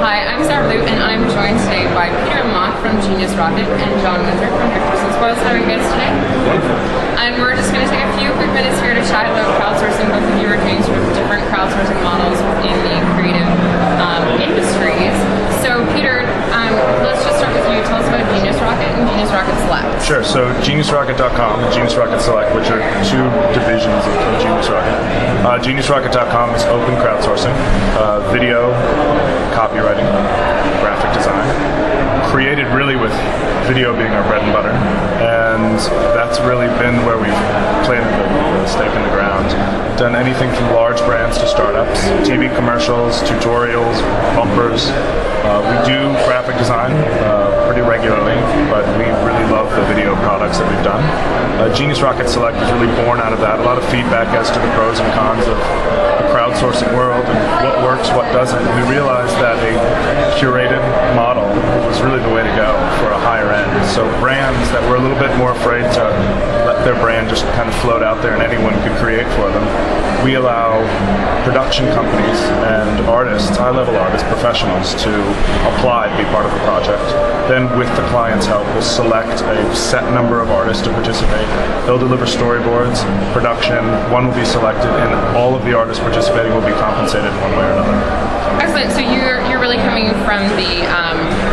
Hi, I'm Sarah Lou, and I'm joined today by Peter Lamotte from GeniusRocket and John Winsor from Victor's and Spoils. How are you guys today? And we're just going to take a few quick minutes here to chat about crowdsourcing. Both of you are doing sort of different crowdsourcing models in the creative industries. So Peter, let's just start with you. Tell us about GeniusRocket and GeniusRocket Select. Sure, so GeniusRocket.com and GeniusRocket Select, which are two divisions of GeniusRocket. GeniusRocket.com is open crowdsourcing, video, copywriting, graphic design, created really with video being our bread and butter, and that's really been where we've planted the stake in the ground. Done anything from large brands to startups, TV commercials, tutorials, bumpers. We do graphic design pretty regularly, but we really love the video products that we've done. GeniusRocket Select is really born out of that. A lot of feedback as to the pros and cons of the crowdsourcing world and what works, what doesn't. We realized that a curated model was really the way to go for a higher end. So brands that were a little bit more afraid to let their brand just kind of float out there and anyone could create for them, we allow production companies and artists, high-level artists, professionals to apply to be part of the project. Then with the client's help, we'll select a set number of artists to participate. They'll deliver storyboards, production, one will be selected, and all of the artists participating will be compensated one way or another. Excellent. So you're really coming from the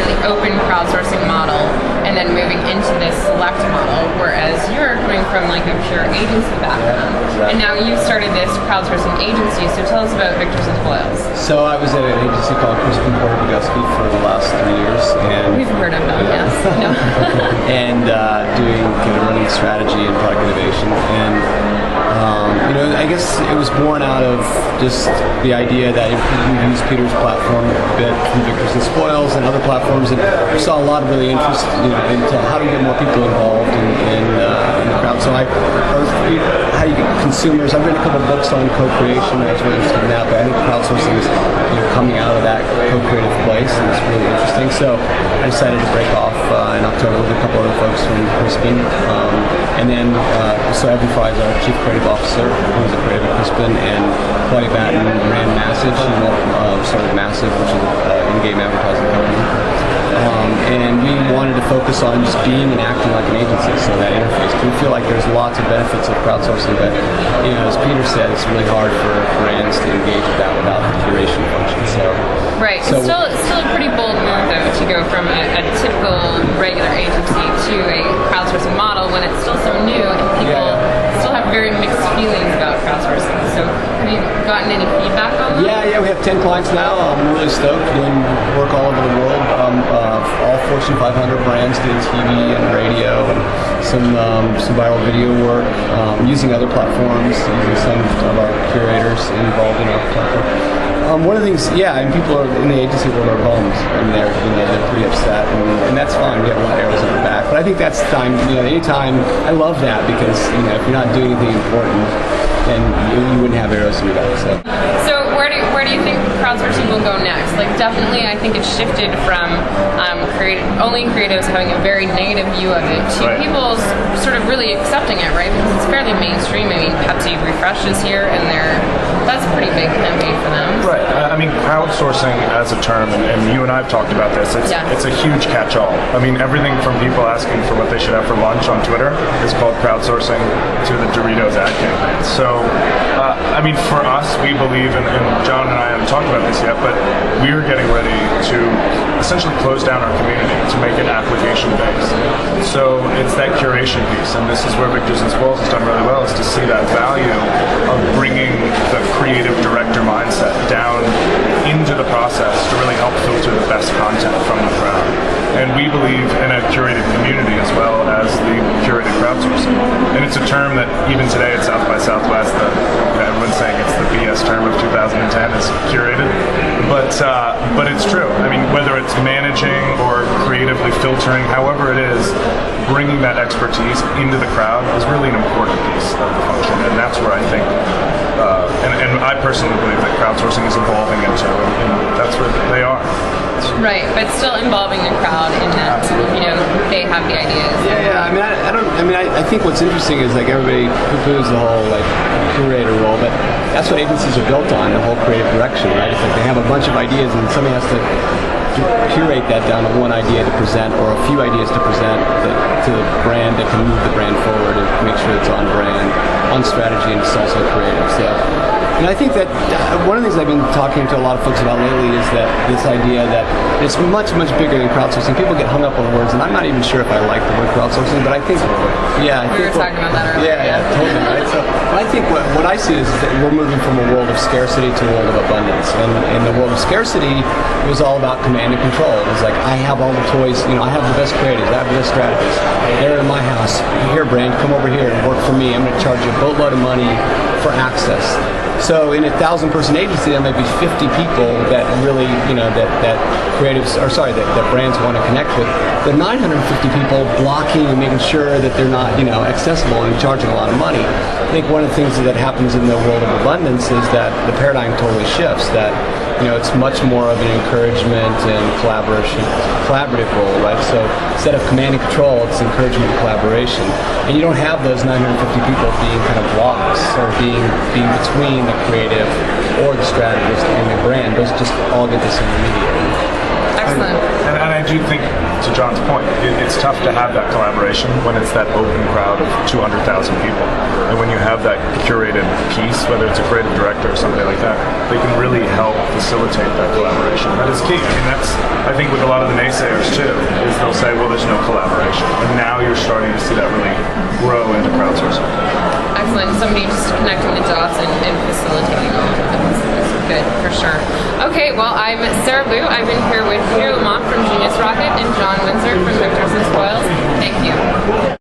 really open crowdsourcing model and then moving into this select model, whereas you're coming from like a pure agency background. And now you've started this crowdsourcing agency, so tell us about Victor's and Spoils. So I was at an agency called Crispin Porter-Bogusky for the last 3 years. And we've heard of them, yes. No. And doing running strategy and product innovation. And I guess it was born out of just the idea that we've used Peter's platform a bit from Victor's and Spoils and other platforms, and we saw a lot of really interest into how do we get more people involved in the crowd. So how do you get consumers? I've written a couple of books on co-creation. I was really interested in that, but I think crowdsourcing is coming out of that co-creative place, and it's really interesting. So I decided to break off in October with a couple other folks from Crispin, and then so Evan Fry is our chief creative officer, who's a creative at Crispin, and Claudia Batten ran Massive. She started Massive, which is an in-game advertising company. And we wanted to focus on just being and acting like an agency, so that interface. We feel like there's lots of benefits of crowdsourcing, but as Peter said, it's really hard for brands to engage with that without the curation function. Right. So it's still a pretty bold move, though, to go from a typical regular agency to a crowdsourcing model when it's still so new and people still have very mixed feelings about crowdsourcing. So have you gotten any feedback on that? Yeah, we have 10 clients now. I'm really stoked, doing work all over the world. All Fortune 500 brands doing TV and radio, and some viral video work, using other platforms, using some of our curators involved in our platform. One of the things, and people are in the agency world are bummed, and they're pretty upset, and that's fine. We have a lot of arrows in our back, but I think that's time. Anytime, I love that because if you're not doing anything important, then you wouldn't have arrows in your back. So where do you think crowdsourcing will go next? Like, definitely, I think it's shifted from only creatives having a very negative view of it to people sort of really accepting it, right? Because it's fairly mainstream. I mean, Pepsi refreshes here, and that's a pretty big campaign for them. Right. I mean, crowdsourcing as a term, and you and I have talked about this, it's a huge catch-all. I mean, everything from people asking for what they should have for lunch on Twitter is called crowdsourcing to the Doritos ad campaign. So, I mean, for us, we believe, and John and I haven't talked about this yet, but we're getting ready to essentially close down our community to make it application-based. So it's that curation piece, and this is where Victor's and Spoils has done really well, is to see that value of bringing the creative director mindset down into the process to really help filter the best content from the crowd. And we believe in a curated community as well as the curated crowdsourcing. And it's a term that even today at South by Southwest, everyone's saying it's the BS term of 2010 is curated. But it's true. I mean, whether it's managing or creative simply filtering, however it is, bringing that expertise into the crowd is really an important piece of the function, and that's where I think, and I personally believe that crowdsourcing is evolving into, and that's where they are. Right, but still involving the crowd in that, they have the ideas. Yeah. I think what's interesting is like everybody poo-poos the whole like curator role, but that's what agencies are built on, the whole creative direction, right? It's like they have a bunch of ideas and somebody has to curate that down to one idea to present, or a few ideas to present to the brand that can move the brand forward and make sure it's on brand, on strategy, and it's also creative. So, and I think that one of the things I've been talking to a lot of folks about lately is that this idea that it's much, much bigger than crowdsourcing. People get hung up on words, and I'm not even sure if I like the word crowdsourcing, but I think, yeah. We were talking about that earlier. Yeah, totally, right? So I think what I see is that we're moving from a world of scarcity to a world of abundance. And in the world of scarcity, it was all about command and control. It was like, I have all the toys, I have the best creatives, I have the best strategists. They're in my house. Here, brand, come over here and work for me. I'm going to charge you a boatload of money for access. So in a 1,000-person agency, there might be 50 people that really, that creatives, that brands want to connect with. The 950 people blocking and making sure that they're not, accessible and charging a lot of money. I think one of the things that happens in the world of abundance is that the paradigm totally shifts. That it's much more of an encouragement and collaborative role, right? So instead of command and control, it's encouragement and collaboration. And you don't have those 950 people being kind of blocks or being between the creative or the strategist and the brand. Those just all get disintermediated. Excellent. And I do think, to John's point, it's tough to have that collaboration when it's that open crowd of 200,000 people. And when you have that curated piece, whether it's a creative director or somebody like that, they can really help facilitate that collaboration. That is key. I think with a lot of the naysayers too, is they'll say, well, there's no collaboration. And now you're starting to see that really grow into crowdsourcing. Excellent. Somebody just connecting the dots and facilitating all of it. That's good, for sure. Okay, well, I'm Sarah Blue. I've been here with Peter Lamotte from GeniusRocket and John Winsor from Victors and Spoils. Thank you.